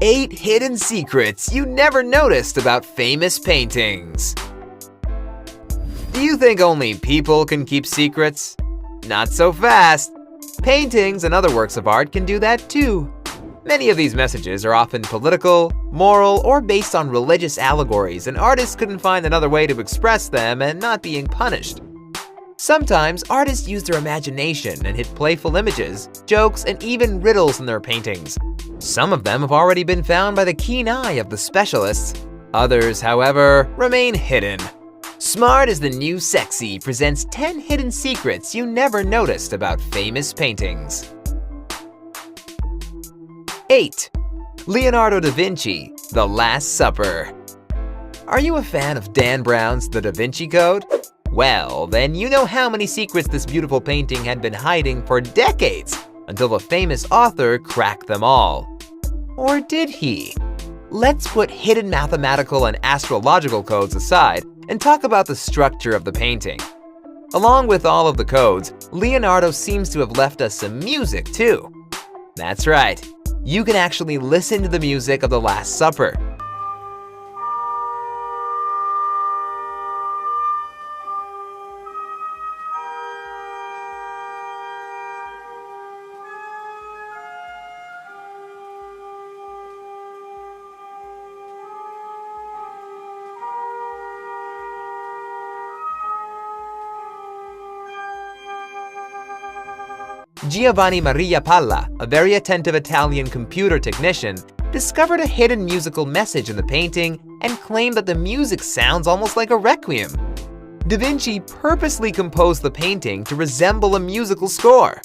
Eight hidden secrets you never noticed about famous paintings. Do you think only people can keep secrets? Not so fast. Paintings and other works of art can do that too. Many of these messages are often political, moral, or based on religious allegories, and artists couldn't find another way to express them and not being punished. Sometimes artists use their imagination and hit playful images, jokes, and even riddles in their paintings. Some of them have already been found by the keen eye of the specialists. Others, however, remain hidden. Smart is the New Sexy presents 10 hidden secrets you never noticed about famous paintings. 8. Leonardo da Vinci, The Last Supper. Are you a fan of Dan Brown's The Da Vinci Code? Well, then you know how many secrets this beautiful painting had been hiding for decades, until the famous author cracked them all. Or did he? Let's put hidden mathematical and astrological codes aside and talk about the structure of the painting. Along with all of the codes, Leonardo seems to have left us some music too. That's right, you can actually listen to the music of The Last Supper. Giovanni Maria Palla, a very attentive Italian computer technician, discovered a hidden musical message in the painting and claimed that the music sounds almost like a requiem. Da Vinci purposely composed the painting to resemble a musical score.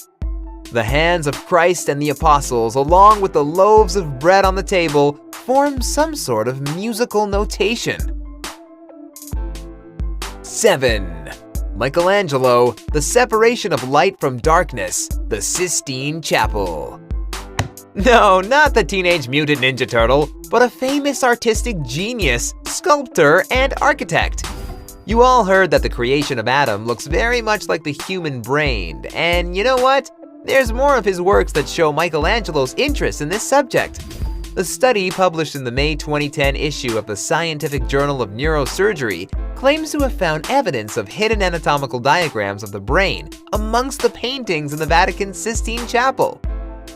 The hands of Christ and the apostles, along with the loaves of bread on the table, form some sort of musical notation. 7. Michelangelo, The Separation of Light from Darkness, the Sistine Chapel. No, not the Teenage Mutant Ninja Turtle, but a famous artistic genius, sculptor, and architect. You all heard that the creation of Adam looks very much like the human brain, and you know what? There's more of his works that show Michelangelo's interest in this subject. The study, published in the May 2010 issue of the Scientific Journal of Neurosurgery, claims to have found evidence of hidden anatomical diagrams of the brain amongst the paintings in the Vatican's Sistine Chapel.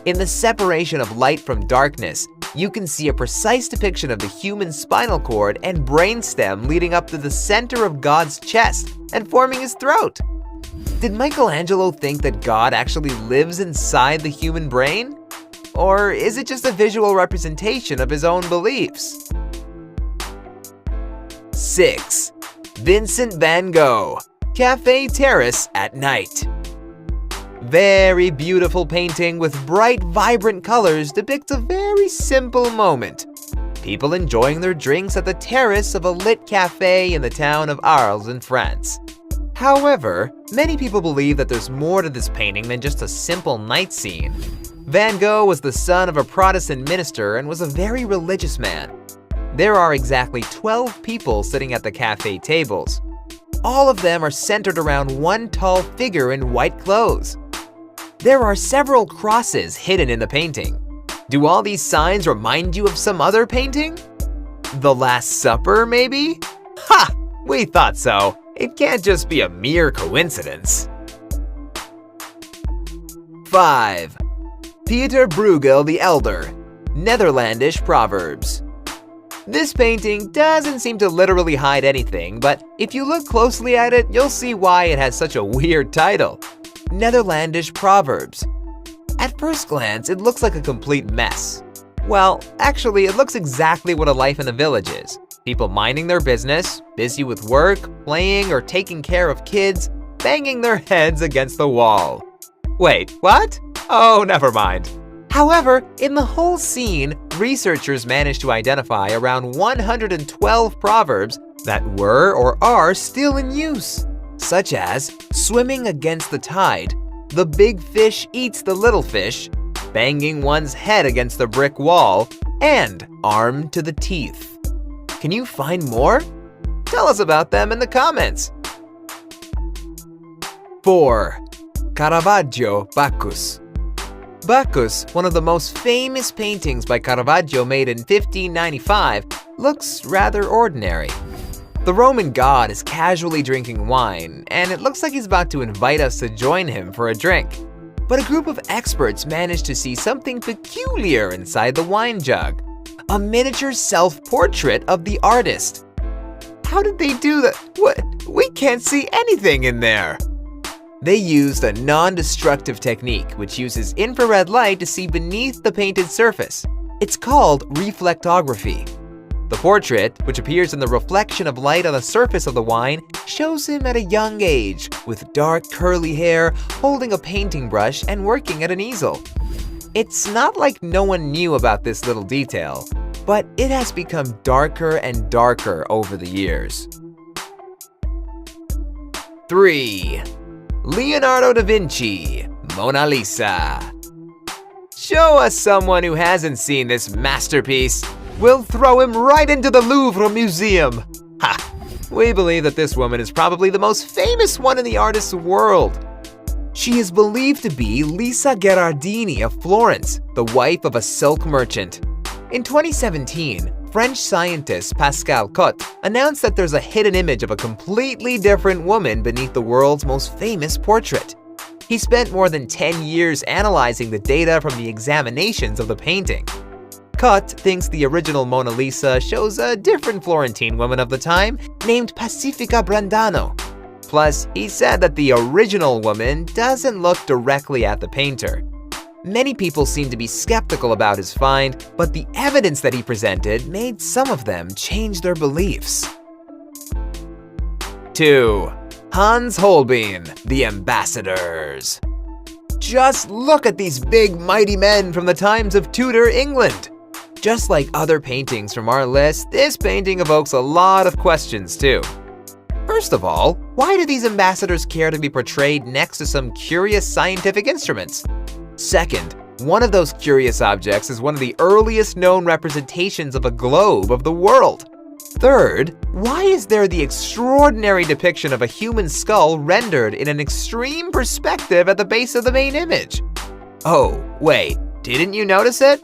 In The Separation of Light from Darkness, you can see a precise depiction of the human spinal cord and brainstem leading up to the center of God's chest and forming his throat. Did Michelangelo think that God actually lives inside the human brain? Or is it just a visual representation of his own beliefs? 6. Vincent van Gogh, Cafe Terrace at Night. Very beautiful painting with bright, vibrant colors depicts a very simple moment. People enjoying their drinks at the terrace of a lit cafe in the town of Arles in France. However, many people believe that there's more to this painting than just a simple night scene. Van Gogh was the son of a Protestant minister and was a very religious man. There are exactly 12 people sitting at the cafe tables. All of them are centered around one tall figure in white clothes. There are several crosses hidden in the painting. Do all these signs remind you of some other painting? The Last Supper, maybe? Ha! We thought so. It can't just be a mere coincidence. 5. Peter Bruegel the Elder, Netherlandish Proverbs. This painting doesn't seem to literally hide anything, but if you look closely at it, you'll see why it has such a weird title. Netherlandish Proverbs. At first glance, it looks like a complete mess. Well, actually, it looks exactly what a life in a village is. People minding their business, busy with work, playing, or taking care of kids, banging their heads against the wall. Wait, what? Oh, never mind. However, in the whole scene, researchers managed to identify around 112 proverbs that were or are still in use, such as swimming against the tide, the big fish eats the little fish, banging one's head against the brick wall, and armed to the teeth. Can you find more? Tell us about them in the comments. 4. Caravaggio Bacchus. Bacchus, one of the most famous paintings by Caravaggio made in 1595, looks rather ordinary. The Roman god is casually drinking wine, and it looks like he's about to invite us to join him for a drink. But a group of experts managed to see something peculiar inside the wine jug. A miniature self-portrait of the artist. How did they do that? What? We can't see anything in there. They used a non-destructive technique which uses infrared light to see beneath the painted surface. It's called reflectography. The portrait, which appears in the reflection of light on the surface of the wine, shows him at a young age, with dark curly hair, holding a painting brush and working at an easel. It's not like no one knew about this little detail, but it has become darker and darker over the years. 3. Leonardo da Vinci, Mona Lisa. Show us someone who hasn't seen this masterpiece. We'll throw him right into the Louvre Museum. Ha! We believe that this woman is probably the most famous one in the artist's world. She is believed to be Lisa Gherardini of Florence, the wife of a silk merchant. In 2017, French scientist Pascal Cotte announced that there's a hidden image of a completely different woman beneath the world's most famous portrait. He spent more than 10 years analyzing the data from the examinations of the painting. Cotte thinks the original Mona Lisa shows a different Florentine woman of the time named Pacifica Brandano. Plus, he said that the original woman doesn't look directly at the painter. Many people seem to be skeptical about his find, but the evidence that he presented made some of them change their beliefs. 2. Hans Holbein, The Ambassadors. Just look at these big, mighty men from the times of Tudor England. Just like other paintings from our list, this painting evokes a lot of questions too. First of all, why do these ambassadors care to be portrayed next to some curious scientific instruments? Second, one of those curious objects is one of the earliest known representations of a globe of the world. Third, why is there the extraordinary depiction of a human skull rendered in an extreme perspective at the base of the main image? Oh, wait, didn't you notice it?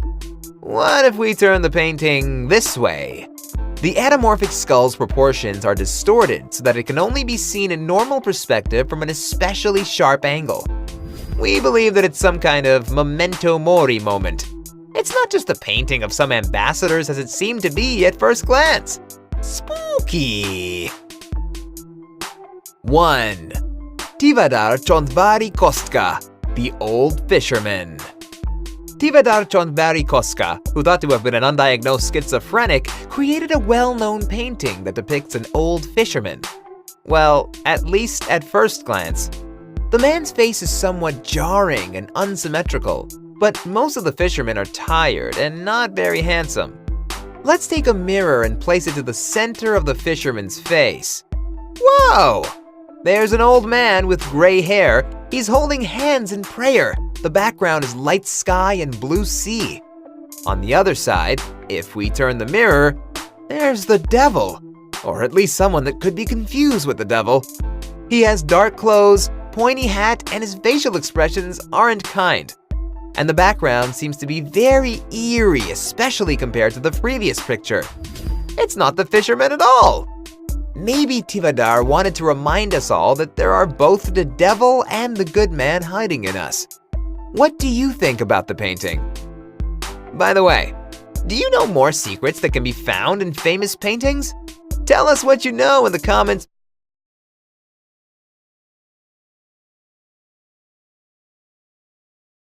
What if we turn the painting this way? The anamorphic skull's proportions are distorted so that it can only be seen in normal perspective from an especially sharp angle. We believe that it's some kind of memento mori moment. It's not just a painting of some ambassadors as it seemed to be at first glance. Spooky! 1. Tivadar Chondvari Kostka, The Old Fisherman. Tivadar Chondvari Kostka, who thought to have been an undiagnosed schizophrenic, created a well-known painting that depicts an old fisherman. Well, at least at first glance. The man's face is somewhat jarring and unsymmetrical, but most of the fishermen are tired and not very handsome. Let's take a mirror and place it to the center of the fisherman's face. Whoa! There's an old man with gray hair. He's holding hands in prayer. The background is light sky and blue sea. On the other side, if we turn the mirror, there's the devil, or at least someone that could be confused with the devil. He has dark clothes, pointy hat, and his facial expressions aren't kind. And the background seems to be very eerie, especially compared to the previous picture. It's not the fisherman at all. Maybe Tivadar wanted to remind us all that there are both the devil and the good man hiding in us. What do you think about the painting? By the way, do you know more secrets that can be found in famous paintings? Tell us what you know in the comments